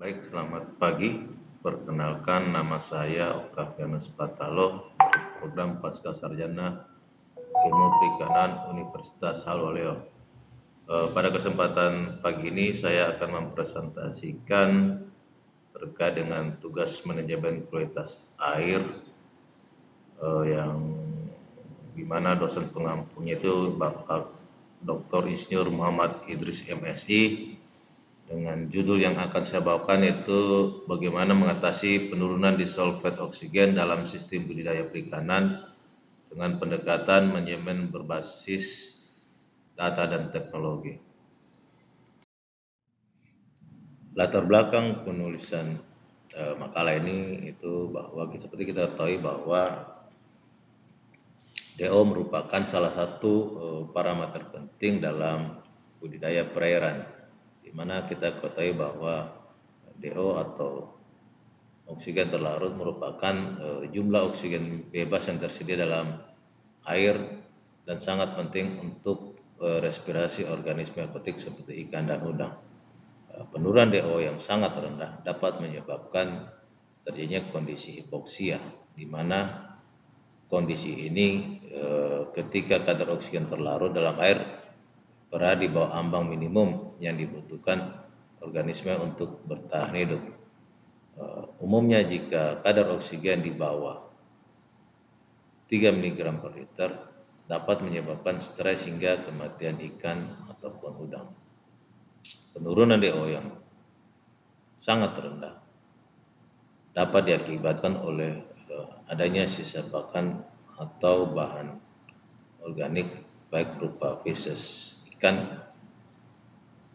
Baik, selamat pagi. Perkenalkan, nama saya Octavianus Patalo dari program Pasca Sarjana Ilmu Perikanan Universitas Haloleo. Pada kesempatan pagi ini saya akan mempresentasikan terkait dengan tugas manajemen kualitas air yang dimana dosen pengampunya itu Bapak Dr. Insinyur Muhammad Idris MSI. Dengan judul yang akan saya bawakan itu bagaimana mengatasi penurunan disolvet oksigen dalam sistem budidaya perikanan dengan pendekatan manajemen berbasis data dan teknologi. Latar belakang penulisan makalah ini itu bahwa seperti kita ketahui bahwa DO merupakan salah satu parameter penting dalam budidaya perairan, di mana kita ketahui bahwa DO atau oksigen terlarut merupakan jumlah oksigen bebas yang tersedia dalam air dan sangat penting untuk respirasi organisme aquatik seperti ikan dan udang. Penurunan DO yang sangat rendah dapat menyebabkan terjadinya kondisi hipoksia, di mana kondisi ini ketika kadar oksigen terlarut dalam air berada di bawah ambang minimum yang dibutuhkan organisme untuk bertahan hidup. Umumnya jika kadar oksigen di bawah 3 mg per liter dapat menyebabkan stres hingga kematian ikan ataupun udang. Penurunan DO yang sangat rendah dapat diakibatkan oleh adanya sisa pakan atau bahan organik baik berupa feces ikan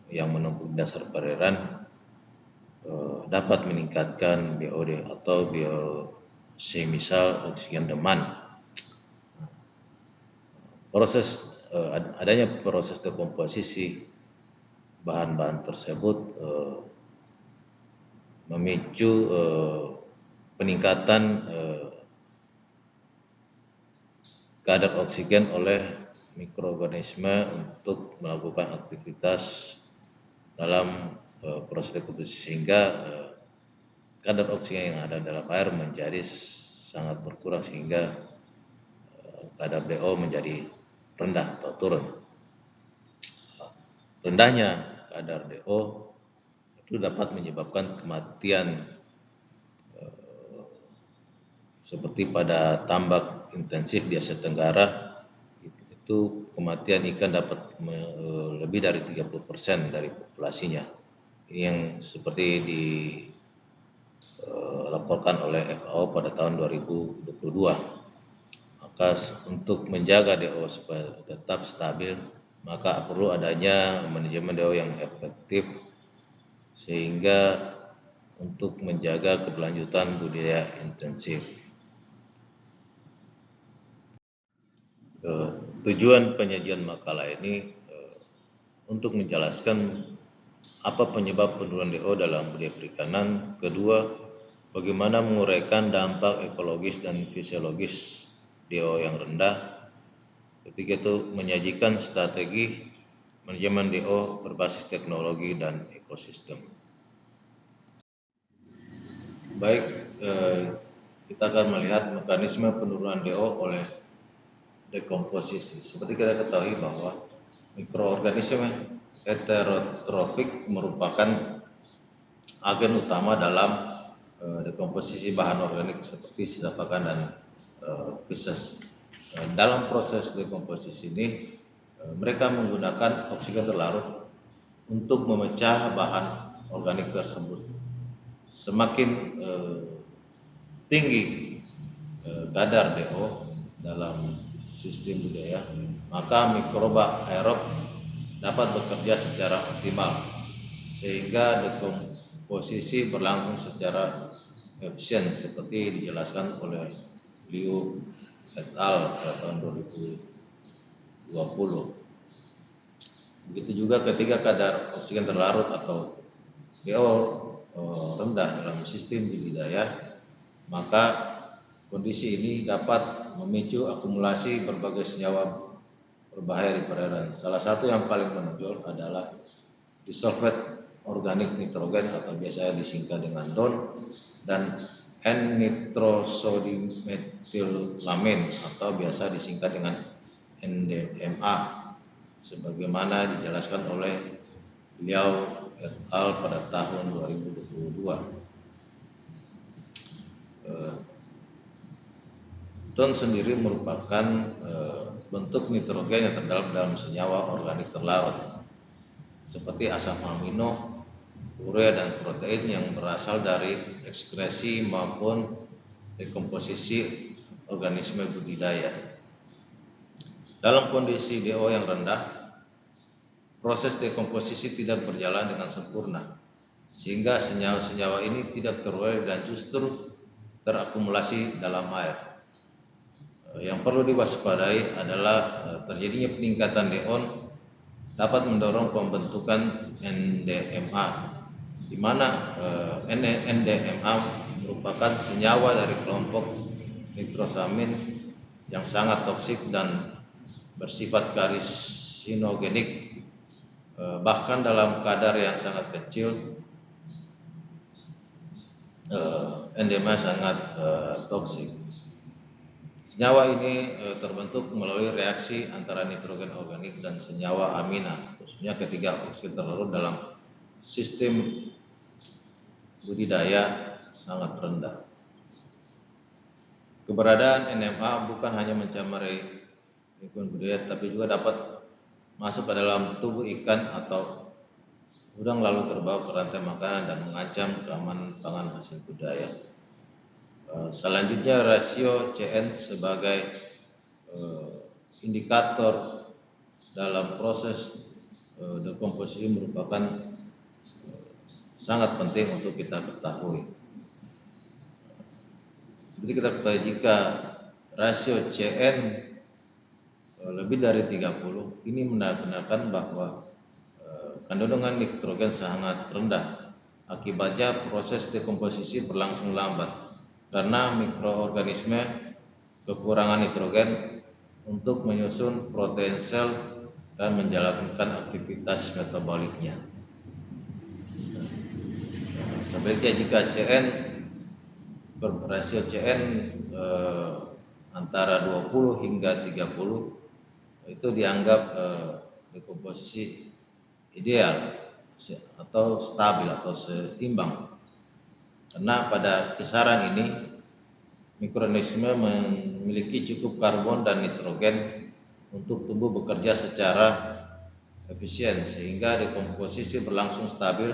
yang menumpuk di dasar perairan dapat meningkatkan BOD atau biosemisal oksigen demand. Adanya proses dekomposisi bahan-bahan tersebut memicu peningkatan kadar oksigen oleh mikroorganisme untuk melakukan aktivitas dalam proses dekomposisi, sehingga kadar oksigen yang ada dalam air menjadi sangat berkurang sehingga kadar DO menjadi rendah atau turun. Rendahnya kadar DO itu dapat menyebabkan kematian seperti pada tambak intensif di Asia Tenggara, itu kematian ikan dapat lebih dari 30% dari populasinya. Ini yang seperti dilaporkan oleh FAO pada tahun 2022. Maka untuk menjaga DO supaya tetap stabil, maka perlu adanya manajemen DO yang efektif sehingga untuk menjaga keberlanjutan budidaya intensif. Tujuan penyajian makalah ini untuk menjelaskan apa penyebab penurunan DO dalam budidaya perikanan. Kedua, bagaimana menguraikan dampak ekologis dan fisiologis DO yang rendah. Ketiga itu menyajikan strategi manajemen DO berbasis teknologi dan ekosistem. Baik, kita akan melihat mekanisme penurunan DO oleh dekomposisi. Seperti kita ketahui bahwa mikroorganisme heterotropik merupakan agen utama dalam dekomposisi bahan organik seperti sisa pakan dan feces. Dalam proses dekomposisi ini mereka menggunakan oksigen terlarut untuk memecah bahan organik tersebut. Semakin tinggi kadar DO dalam sistem budidaya, maka mikroba aerob dapat bekerja secara optimal sehingga dekomposisi berlangsung secara efisien seperti dijelaskan oleh Liu et al. Pada tahun 2020. Begitu juga ketika kadar oksigen terlarut atau DO rendah dalam sistem budidaya, maka kondisi ini dapat memicu akumulasi berbagai senyawa berbahaya di perairan. Salah satu yang paling menonjol adalah disolvet organik nitrogen atau biasa disingkat dengan DON, dan N-nitrosodimethylamine atau biasa disingkat dengan NDMA, sebagaimana dijelaskan oleh beliau et al. Pada tahun 2022. DON sendiri merupakan bentuk nitrogen yang terdapat dalam senyawa organik terlarut seperti asam amino, urea, dan protein yang berasal dari ekskresi maupun dekomposisi organisme budidaya. Dalam kondisi DO yang rendah, proses dekomposisi tidak berjalan dengan sempurna, sehingga senyawa-senyawa ini tidak terurai dan justru terakumulasi dalam air. Yang perlu diwaspadai adalah terjadinya peningkatan DO dapat mendorong pembentukan NDMA, di mana NDMA merupakan senyawa dari kelompok nitrosamin yang sangat toksik dan bersifat karsinogenik, bahkan dalam kadar yang sangat kecil NDMA sangat toksik. Senyawa ini terbentuk melalui reaksi antara nitrogen organik dan senyawa amina, khususnya ketiga oksida terlarut dalam sistem budidaya sangat rendah. Keberadaan NMA bukan hanya mencemarai lingkungan budidaya, tapi juga dapat masuk ke dalam tubuh ikan atau udang lalu terbawa ke rantai makanan dan mengancam keamanan pangan hasil budidaya. Selanjutnya, rasio CN sebagai indikator dalam proses dekomposisi merupakan sangat penting untuk kita ketahui. Seperti kita ketahui, jika rasio CN lebih dari 30, ini menandakan bahwa kandungan nitrogen sangat rendah. Akibatnya proses dekomposisi berlangsung lambat karena mikroorganisme kekurangan nitrogen untuk menyusun protein sel dan menjalankan aktivitas metaboliknya. Sebaliknya, jika rasio CN antara 20 hingga 30, itu dianggap dekomposisi ideal atau stabil atau seimbang. Karena pada kisaran ini mikroorganisme memiliki cukup karbon dan nitrogen untuk tumbuh bekerja secara efisien, sehingga dekomposisi berlangsung stabil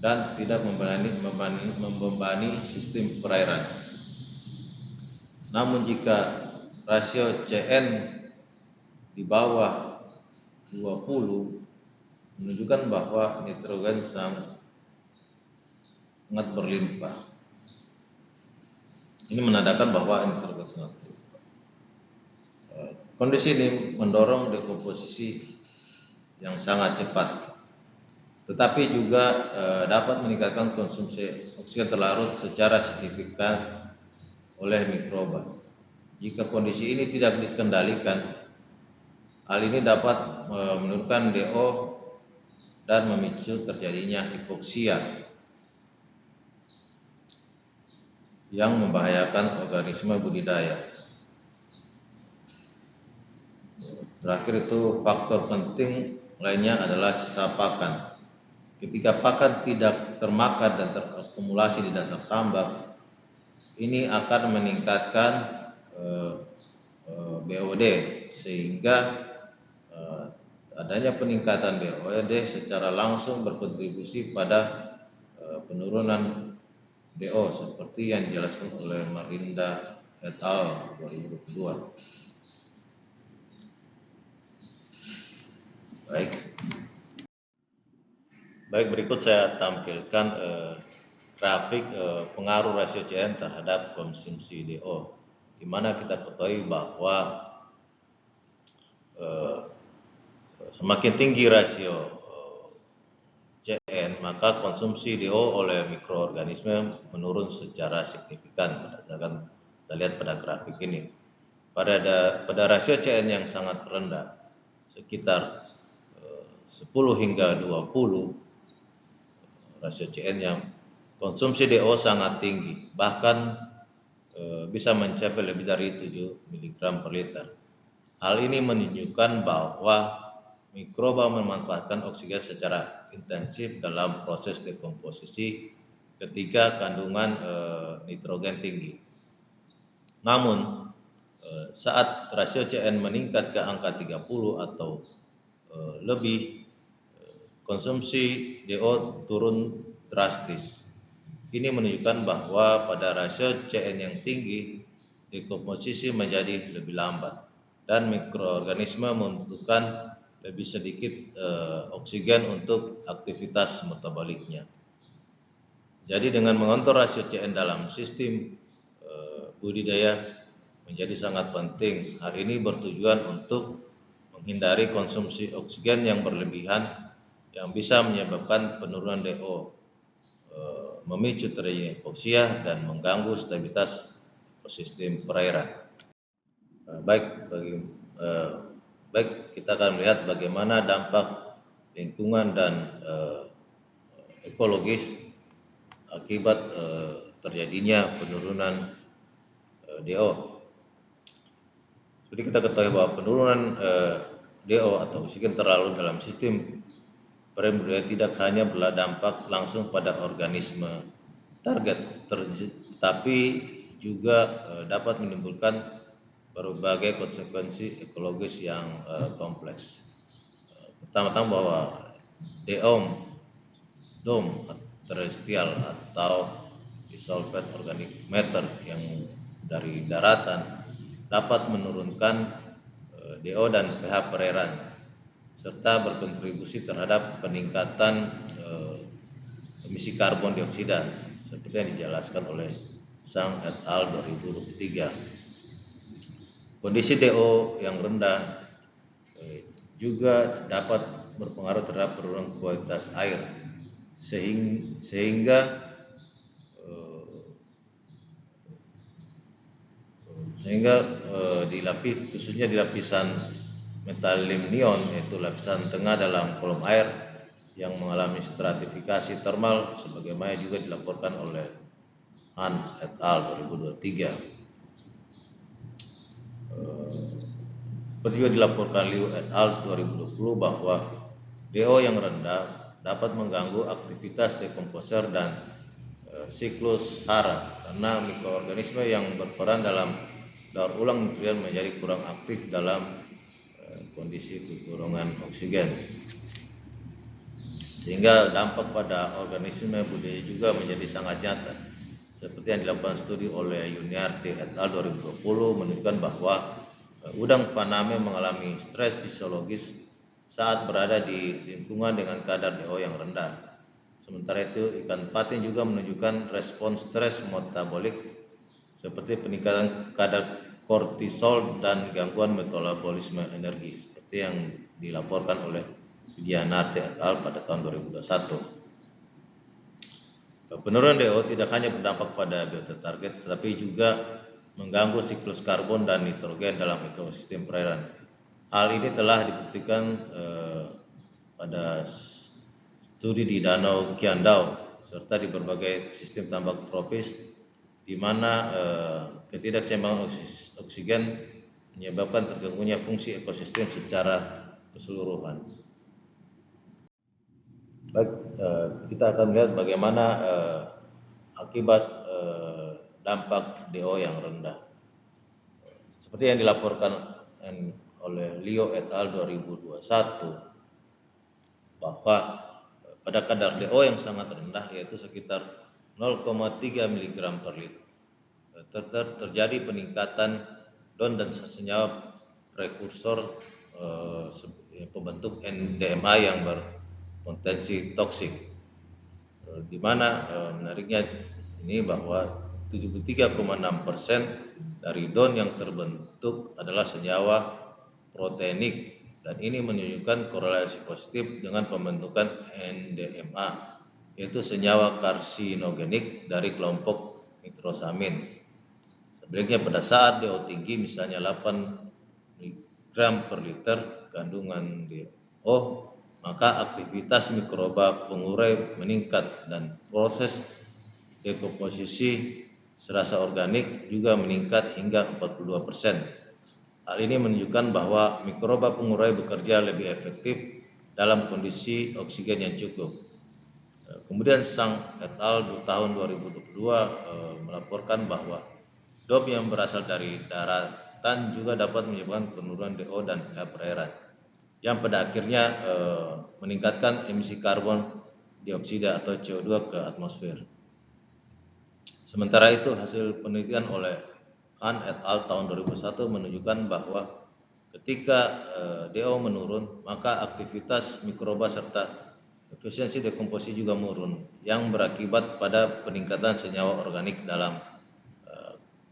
dan tidak membebani sistem perairan. Namun jika rasio CN di bawah 20 menunjukkan bahwa nitrogen sangat berlimpah. Ini menandakan bahwa nitrogen sangat berlimpah. Kondisi ini mendorong dekomposisi yang sangat cepat, tetapi juga dapat meningkatkan konsumsi oksigen terlarut secara signifikan oleh mikroba. Jika kondisi ini tidak dikendalikan, hal ini dapat menurunkan DO dan memicu terjadinya hipoksia yang membahayakan organisme budidaya. Terakhir itu, faktor penting lainnya adalah sisa pakan. Ketika pakan tidak termakan dan terakumulasi di dasar tambak, ini akan meningkatkan BOD, sehingga adanya peningkatan BOD secara langsung berkontribusi pada penurunan DO seperti yang dijelaskan oleh Marinda et al. 2022. Baik, berikut saya tampilkan grafik pengaruh rasio CN terhadap konsumsi DO, di mana kita ketahui bahwa semakin tinggi rasio CN, maka konsumsi DO oleh mikroorganisme menurun secara signifikan berdasarkan kita lihat pada grafik ini. Pada rasio CN yang sangat rendah, sekitar 10 hingga 20, rasio CN yang konsumsi DO sangat tinggi, bahkan bisa mencapai lebih dari 7 mg per liter. Hal ini menunjukkan bahwa mikroba memanfaatkan oksigen secara intensif dalam proses dekomposisi ketika kandungan nitrogen tinggi. Namun, saat rasio CN meningkat ke angka 30 atau lebih, konsumsi DO turun drastis. Ini menunjukkan bahwa pada rasio CN yang tinggi, dekomposisi menjadi lebih lambat dan mikroorganisme membutuhkan lebih sedikit oksigen untuk aktivitas metaboliknya. Jadi dengan mengontrol rasio CN dalam sistem budidaya menjadi sangat penting. Hal ini bertujuan untuk menghindari konsumsi oksigen yang berlebihan yang bisa menyebabkan penurunan DO, memicu terjadinya hipoksia dan mengganggu stabilitas ekosistem perairan. Baik, kita akan melihat bagaimana dampak lingkungan dan ekologis akibat terjadinya penurunan DO. Jadi kita ketahui bahwa penurunan DO atau oksigen terlalu dalam sistem perairan budidaya tidak hanya berdampak langsung pada organisme target, tetapi juga dapat menimbulkan berbagai konsekuensi ekologis yang kompleks. Pertama-tama bahwa DOM terestrial atau dissolved organic matter yang dari daratan dapat menurunkan DO dan pH perairan serta berkontribusi terhadap peningkatan emisi karbon dioksida seperti yang dijelaskan oleh Zhang et al. 2023. Kondisi DO yang rendah juga dapat berpengaruh terhadap penurunan kualitas air sehingga khususnya di lapisan metalimnion, yaitu lapisan tengah dalam kolom air yang mengalami stratifikasi termal sebagaimana juga dilaporkan oleh Han et al. 2023. Seperti juga dilaporkan Liu et al. 2020 bahwa DO yang rendah dapat mengganggu aktivitas dekomposer dan siklus hara karena mikroorganisme yang berperan dalam daur ulang nutrien menjadi kurang aktif dalam kondisi kekurangan oksigen, sehingga dampak pada organisme budidaya juga menjadi sangat nyata. Seperti yang dilakukan studi oleh Yuniarti et al. 2020 menunjukkan bahwa udang faname mengalami stres fisiologis saat berada di lingkungan dengan kadar DO yang rendah. Sementara itu, ikan patin juga menunjukkan respon stres metabolik seperti peningkatan kadar kortisol dan gangguan metabolisme energi seperti yang dilaporkan oleh Widianarti et al. Pada tahun 2021. Penurunan DO tidak hanya berdampak pada biota target, tetapi juga mengganggu siklus karbon dan nitrogen dalam ekosistem perairan. Hal ini telah dibuktikan pada studi di Danau Qiandao serta di berbagai sistem tambak tropis, di mana ketidakseimbangan oksigen menyebabkan terganggunya fungsi ekosistem secara keseluruhan. Baik, kita akan melihat bagaimana akibat dampak DO yang rendah. Seperti yang dilaporkan oleh Liu et al. 2021 bahwa pada kadar DO yang sangat rendah, yaitu sekitar 0,3 mg per liter, terjadi peningkatan DON dan senyawa prekursor pembentuk NDMA yang berpotensi toksik, di mana menariknya ini bahwa 73,6% dari DON yang terbentuk adalah senyawa proteinik, dan ini menunjukkan korelasi positif dengan pembentukan NDMA, yaitu senyawa karsinogenik dari kelompok nitrosamin. Sebaliknya pada saat DO tinggi, misalnya 8 mg per liter, kandungan DO maka aktivitas mikroba pengurai meningkat dan proses dekomposisi serasa organik juga meningkat hingga 42%. Hal ini menunjukkan bahwa mikroba pengurai bekerja lebih efektif dalam kondisi oksigen yang cukup. Kemudian Sang et al. Tahun 2022 melaporkan bahwa DOP yang berasal dari daratan juga dapat menyebabkan penurunan DO dan pH perairan, yang pada akhirnya meningkatkan emisi karbon dioksida atau CO2 ke atmosfer. Sementara itu, hasil penelitian oleh Han et al. Tahun 2001 menunjukkan bahwa ketika DO menurun, maka aktivitas mikroba serta efisiensi dekomposisi juga menurun, yang berakibat pada peningkatan senyawa organik dalam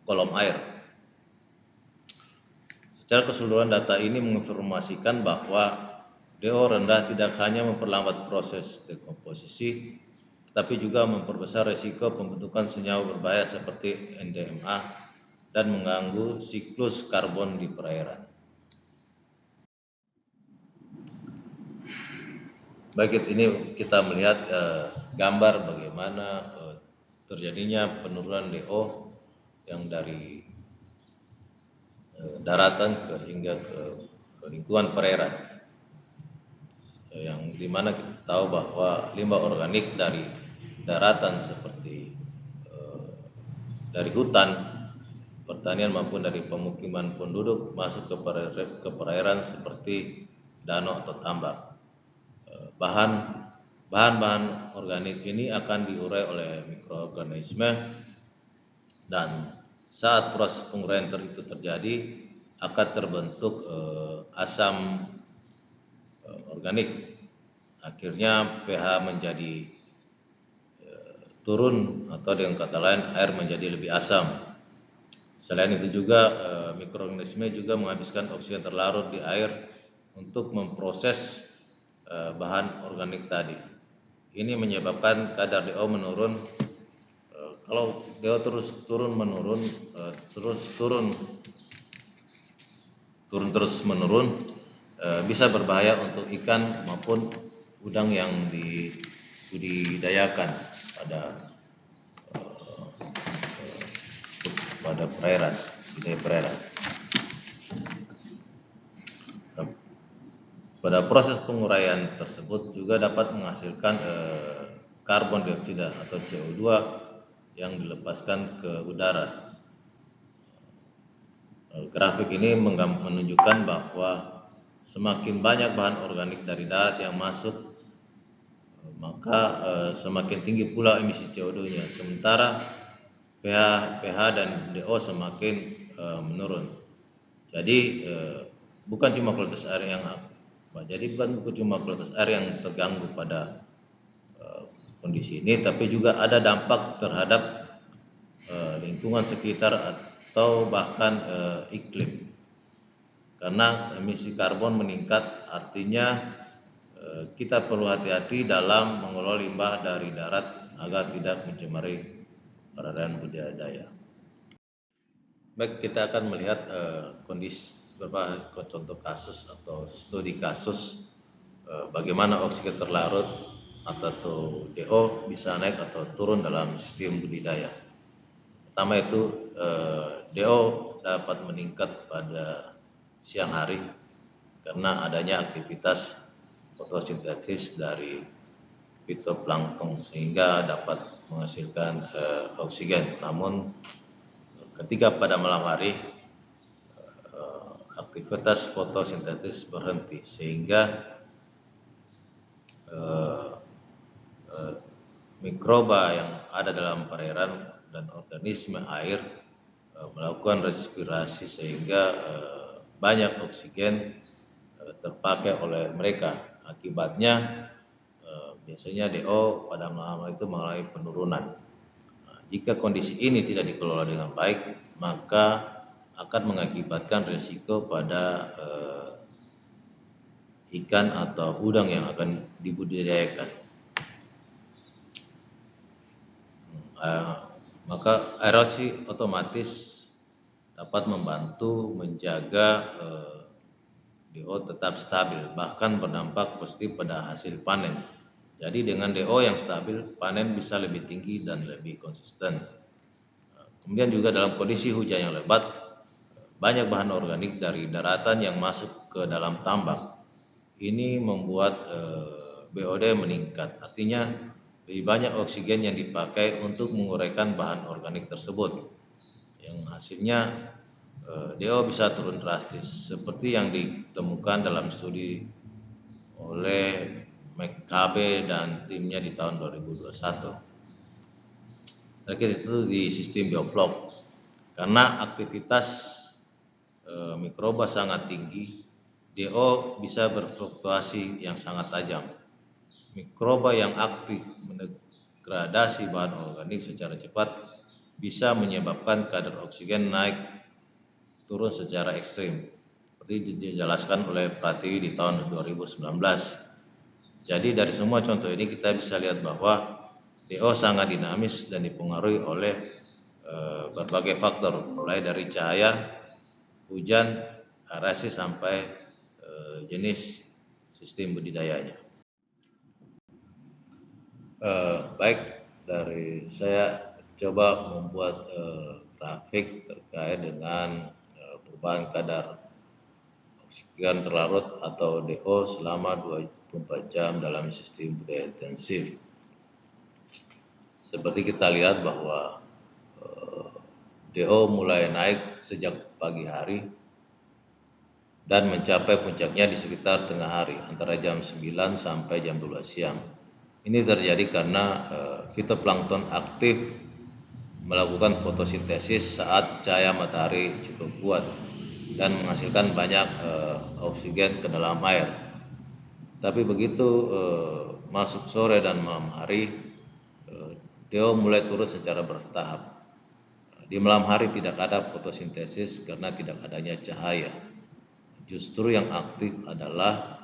kolom air. Secara keseluruhan, data ini menginformasikan bahwa DO rendah tidak hanya memperlambat proses dekomposisi, tetapi juga memperbesar risiko pembentukan senyawa berbahaya seperti NDMA dan mengganggu siklus karbon di perairan. Baik, ini kita melihat gambar bagaimana terjadinya penurunan DO yang dari daratan hingga ke lingkungan perairan, yang dimana kita tahu bahwa limbah organik dari daratan seperti dari hutan, pertanian maupun dari pemukiman penduduk masuk ke perairan seperti danau atau tambak. Bahan-bahan organik ini akan diurai oleh mikroorganisme, dan saat proses penguraian itu terjadi akan terbentuk asam organik. Akhirnya pH menjadi turun, atau dengan kata lain air menjadi lebih asam. Selain itu juga mikroorganisme juga menghabiskan oksigen terlarut di air untuk memproses bahan organik tadi. Ini menyebabkan kadar DO menurun. Kalau DO terus turun menurun, terus menurun, bisa berbahaya untuk ikan maupun udang yang dibudidayakan pada perairan, budidaya perairan. Pada proses penguraian tersebut juga dapat menghasilkan karbon dioksida atau CO2 yang dilepaskan ke udara. Grafik ini menunjukkan bahwa semakin banyak bahan organik dari darat yang masuk, maka semakin tinggi pula emisi CO2-nya, sementara pH dan DO semakin menurun. Jadi bukan cuma kualitas air yang terganggu pada kondisi ini, tapi juga ada dampak terhadap lingkungan sekitar atau bahkan iklim. Karena emisi karbon meningkat, artinya kita perlu hati-hati dalam mengelola limbah dari darat agar tidak mencemari perairan budidaya. Baik, kita akan melihat kondisi beberapa contoh kasus atau studi kasus bagaimana oksigen terlarut atau DO bisa naik atau turun dalam sistem budidaya. Pertama itu DO dapat meningkat pada siang hari karena adanya aktivitas fotosintesis dari fitoplankton sehingga dapat menghasilkan oksigen. Namun ketika pada malam hari aktivitas fotosintesis berhenti sehingga mikroba yang ada dalam perairan dan organisme air melakukan respirasi sehingga banyak oksigen terpakai oleh mereka. Akibatnya biasanya DO pada malam itu mengalami penurunan. Jika kondisi ini tidak dikelola dengan baik, maka akan mengakibatkan risiko pada ikan atau udang yang akan dibudidayakan. Maka erosi otomatis dapat membantu menjaga DO tetap stabil, bahkan berdampak positif pada hasil panen. Jadi dengan DO yang stabil, panen bisa lebih tinggi dan lebih konsisten. Kemudian juga dalam kondisi hujan yang lebat, banyak bahan organik dari daratan yang masuk ke dalam tambak. Ini membuat BOD meningkat, artinya lebih banyak oksigen yang dipakai untuk menguraikan bahan organik tersebut, yang hasilnya DO bisa turun drastis, seperti yang ditemukan dalam studi oleh McCabe dan timnya di tahun 2021. Terakhir itu di sistem bioflok, karena aktivitas mikroba sangat tinggi, DO bisa berfluktuasi yang sangat tajam. Mikroba yang aktif mendegradasi bahan organik secara cepat bisa menyebabkan kadar oksigen naik turun secara ekstrim, seperti dijelaskan oleh Pratiwi di tahun 2019. Jadi dari semua contoh ini kita bisa lihat bahwa DO sangat dinamis dan dipengaruhi oleh berbagai faktor, mulai dari cahaya, hujan, aerasi sampai jenis sistem budidayanya. Baik, dari saya coba membuat grafik terkait dengan perubahan kadar oksigen terlarut atau DO selama 24 jam dalam sistem budidaya intensif. Seperti kita lihat bahwa DO mulai naik sejak pagi hari dan mencapai puncaknya di sekitar tengah hari, antara jam 9 sampai jam 12 siang. Ini terjadi karena fitoplankton aktif melakukan fotosintesis saat cahaya matahari cukup kuat dan menghasilkan banyak oksigen ke dalam air. Tapi begitu masuk sore dan malam hari, DO mulai turun secara bertahap. Di malam hari tidak ada fotosintesis karena tidak adanya cahaya. Justru yang aktif adalah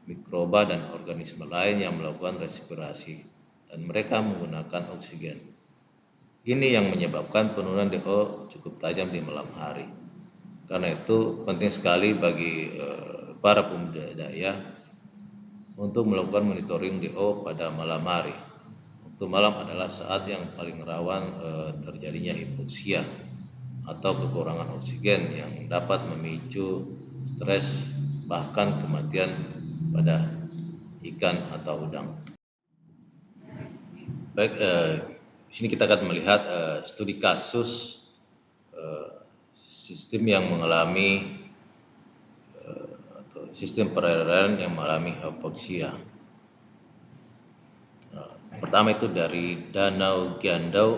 mikroba dan organisme lain yang melakukan respirasi, dan mereka menggunakan oksigen. Ini yang menyebabkan penurunan DO cukup tajam di malam hari. Karena itu penting sekali bagi para pembudidaya untuk melakukan monitoring DO pada malam hari. Waktu malam adalah saat yang paling rawan terjadinya hipoksia atau kekurangan oksigen yang dapat memicu stres, bahkan kematian pada ikan atau udang. Baik, di sini kita akan melihat studi kasus sistem yang mengalami atau sistem perairan yang mengalami hipoksia. Pertama itu dari Danau Giandau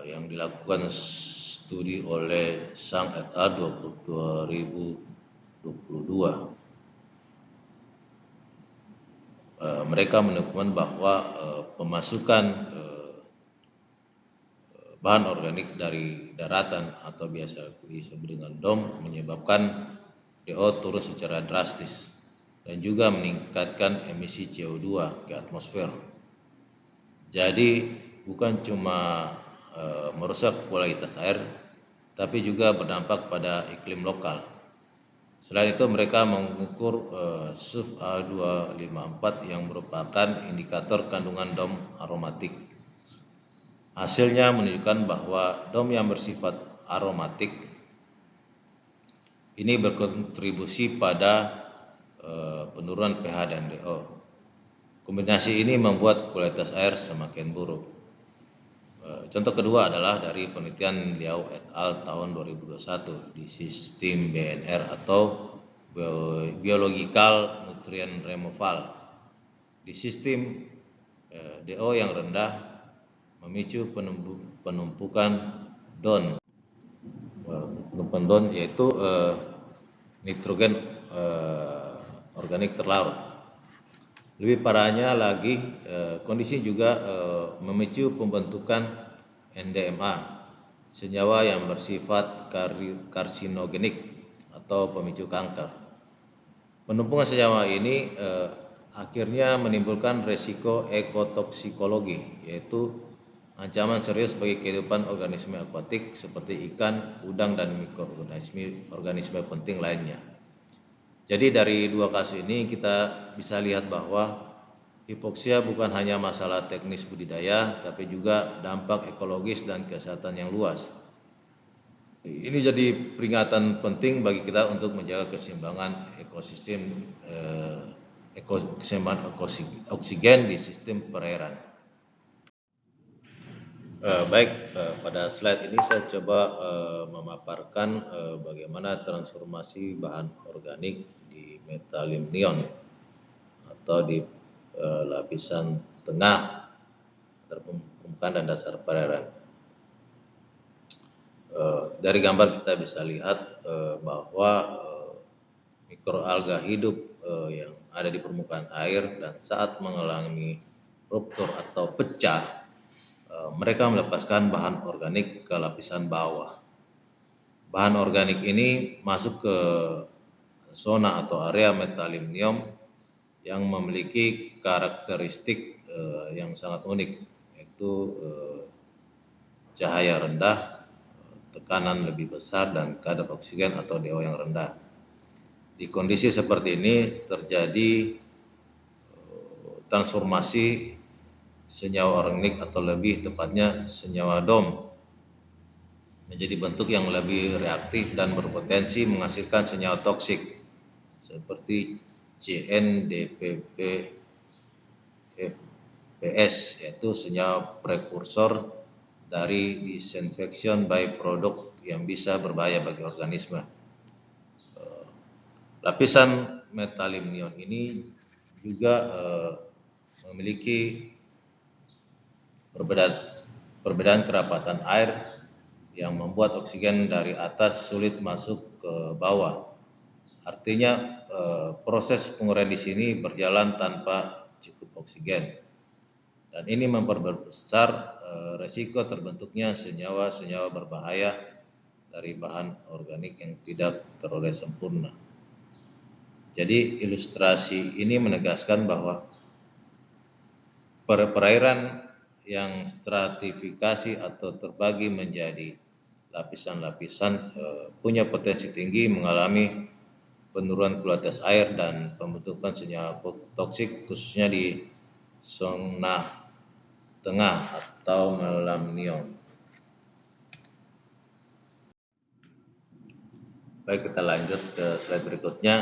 yang dilakukan studi oleh Sang et al. 2022. Mereka menemukan bahwa pemasukan bahan organik dari daratan atau biasa disebut dengan DOM menyebabkan DO turun secara drastis dan juga meningkatkan emisi CO2 ke atmosfer. Jadi bukan cuma merusak kualitas air, tapi juga berdampak pada iklim lokal. Selain itu mereka mengukur SUF A254 yang merupakan indikator kandungan DOM aromatik. Hasilnya menunjukkan bahwa DOM yang bersifat aromatik ini berkontribusi pada penurunan pH dan DO. Kombinasi ini membuat kualitas air semakin buruk. Contoh kedua adalah dari penelitian Liao et al. Tahun 2021 di sistem BNR atau Biological Nutrient Removal. Di sistem DO yang rendah memicu penumpukan DON, yaitu nitrogen organik terlarut. Lebih parahnya lagi, kondisi juga memicu pembentukan NDMA, senyawa yang bersifat karsinogenik atau pemicu kanker. Penumpukan senyawa ini akhirnya menimbulkan resiko ekotoksikologi, yaitu ancaman serius bagi kehidupan organisme akuatik seperti ikan, udang, dan mikroorganisme penting lainnya. Jadi dari dua kasus ini kita bisa lihat bahwa hipoksia bukan hanya masalah teknis budidaya, tapi juga dampak ekologis dan kesehatan yang luas. Ini jadi peringatan penting bagi kita untuk menjaga keseimbangan ekosistem keseimbangan oksigen di sistem perairan. Pada slide ini saya coba memaparkan bagaimana transformasi bahan organik di metalimnion atau di lapisan tengah permukaan dan dasar perairan. Dari gambar kita bisa lihat bahwa mikroalga hidup yang ada di permukaan air dan saat mengalami ruptur atau pecah, mereka melepaskan bahan organik ke lapisan bawah. Bahan organik ini masuk ke zona atau area metalimnium yang memiliki karakteristik yang sangat unik, yaitu cahaya rendah, tekanan lebih besar, dan kadar oksigen atau DO yang rendah. Di kondisi seperti ini terjadi transformasi senyawa organik atau lebih tepatnya senyawa DOM menjadi bentuk yang lebih reaktif dan berpotensi menghasilkan senyawa toksik seperti CNDPPS, yaitu senyawa prekursor dari disinfection byproduct yang bisa berbahaya bagi organisme. Lapisan metalimnion ini juga memiliki perbedaan kerapatan air yang membuat oksigen dari atas sulit masuk ke bawah. Artinya proses penguraian di sini berjalan tanpa cukup oksigen, dan ini memperbesar resiko terbentuknya senyawa-senyawa berbahaya dari bahan organik yang tidak teroleh sempurna. Jadi ilustrasi ini menegaskan bahwa perairan yang stratifikasi atau terbagi menjadi lapisan-lapisan punya potensi tinggi mengalami penurunan kualitas air dan pembentukan senyawa toksik, khususnya di zona tengah atau metalimnion. Baik, kita lanjut ke slide berikutnya.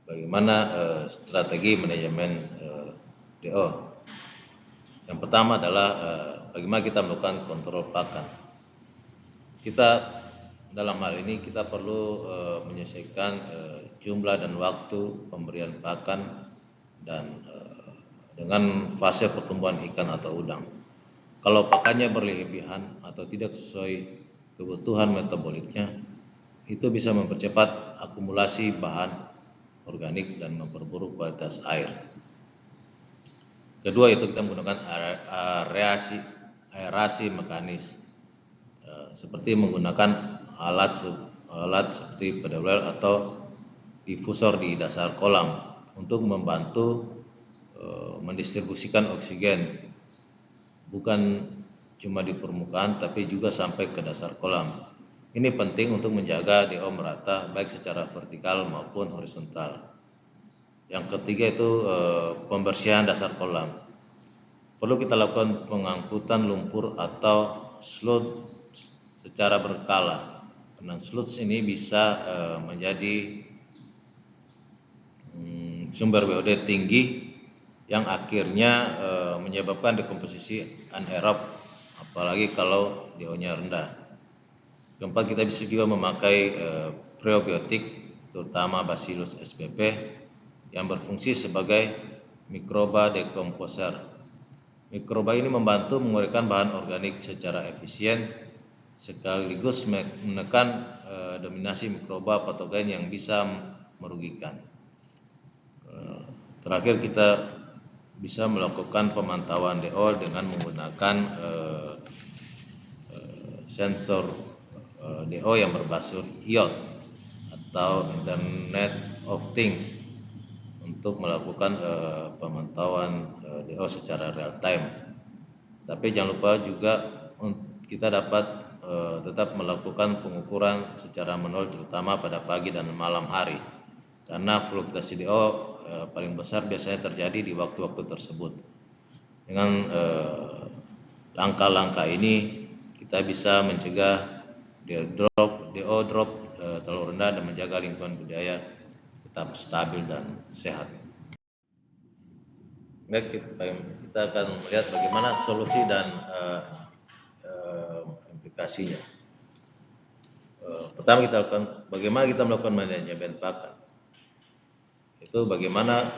Bagaimana strategi manajemen DO? Yang pertama adalah bagaimana kita melakukan kontrol pakan. Kita dalam hal ini kita perlu menyesuaikan jumlah dan waktu pemberian pakan dan dengan fase pertumbuhan ikan atau udang. Kalau pakannya berlebihan atau tidak sesuai kebutuhan metaboliknya, itu bisa mempercepat akumulasi bahan organik dan memperburuk kualitas air. Kedua, itu kita menggunakan aerasi mekanis, seperti menggunakan alat seperti pedal well atau difusor di dasar kolam untuk membantu mendistribusikan oksigen bukan cuma di permukaan tapi juga sampai ke dasar kolam. Ini penting untuk menjaga DO merata baik secara vertikal maupun horizontal. Yang ketiga itu pembersihan dasar kolam. Perlu kita lakukan pengangkutan lumpur atau sludge secara berkala. Karena sludge ini bisa menjadi sumber BOD tinggi yang akhirnya menyebabkan dekomposisi anaerob, apalagi kalau DO-nya rendah. Keempat, kita bisa juga memakai probiotik, terutama Bacillus spp, yang berfungsi sebagai mikroba dekomposer. Mikroba ini membantu menguraikan bahan organik secara efisien, sekaligus menekan dominasi mikroba patogen yang bisa merugikan. Terakhir, kita bisa melakukan pemantauan DO dengan menggunakan sensor DO yang berbasis IoT atau Internet of Things untuk melakukan pemantauan DO secara real time. Tapi jangan lupa juga kita dapat tetap melakukan pengukuran secara manual terutama pada pagi dan malam hari. Karena fluktuasi DO paling besar biasanya terjadi di waktu-waktu tersebut. Dengan langkah-langkah ini kita bisa mencegah DO drop terlalu rendah dan menjaga lingkungan budaya tetap stabil dan sehat. Baik, kita akan melihat bagaimana solusi dan implikasinya. Pertama kita lakukan bagaimana kita melakukan manajemen pakan. Itu bagaimana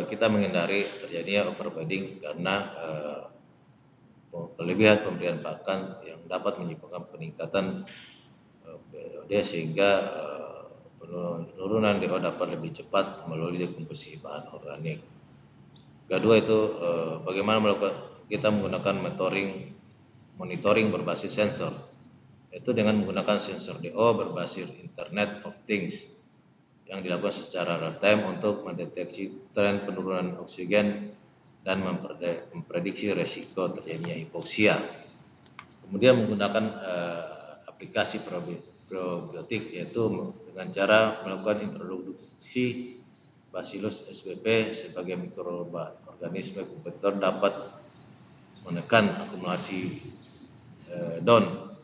kita menghindari terjadinya overfeeding karena kelebihan pemberian pakan yang dapat menyebabkan peningkatan BOD sehingga penurunan DO dapat lebih cepat melalui dekomposisi bahan organik. Kedua itu bagaimana kita menggunakan monitoring berbasis sensor. Itu dengan menggunakan sensor DO berbasis Internet of Things yang dilakukan secara real time untuk mendeteksi tren penurunan oksigen dan memprediksi resiko terjadinya hipoksia. Kemudian menggunakan aplikasi probiotik yaitu dengan cara melakukan introduksi Bacillus spp sebagai mikroorganisme kompetitor dapat menekan akumulasi DON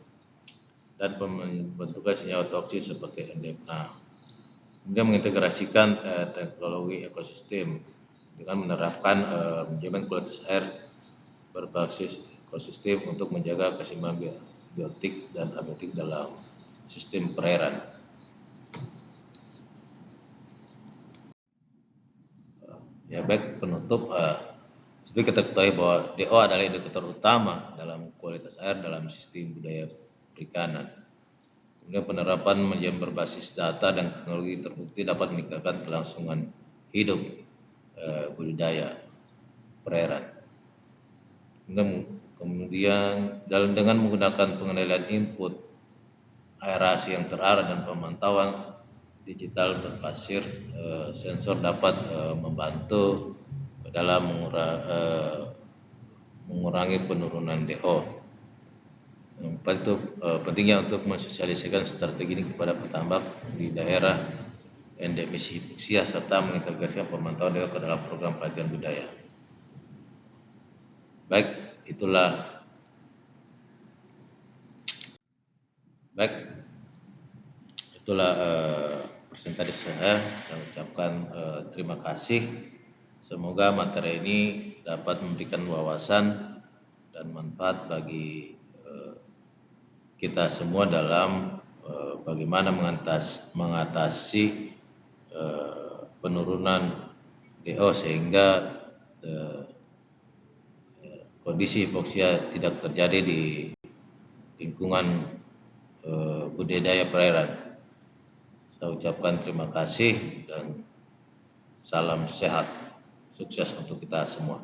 dan pembentukan senyawa toksik seperti NDMA. Kemudian mengintegrasikan teknologi ekosistem dengan menerapkan manajemen kualitas air berbasis ekosistem untuk menjaga keseimbangan biotik dan abiotik dalam sistem perairan. Ya baik, penutup, seperti kita ketahui bahwa DO adalah indikator utama dalam kualitas air dalam sistem budaya perikanan. Kemudian penerapan manajemen berbasis data dan teknologi terbukti dapat meningkatkan kelangsungan hidup budidaya perairan. Kemudian dengan menggunakan pengendalian input, aerasi yang terarah dan pemantauan digital berbasis sensor dapat membantu dalam mengurangi penurunan DO. Itu pentingnya untuk mensosialisasikan strategi ini kepada petambak di daerah endemis hipoksia serta mengintegrasikan pemantauan DO ke dalam program pelatihan budaya. Baik, itulah presentasi saya ucapkan terima kasih. Semoga materi ini dapat memberikan wawasan dan manfaat bagi kita semua dalam bagaimana mengatasi penurunan DO sehingga kondisi hipoksia tidak terjadi di lingkungan budidaya perairan. Saya ucapkan terima kasih dan salam sehat, sukses untuk kita semua.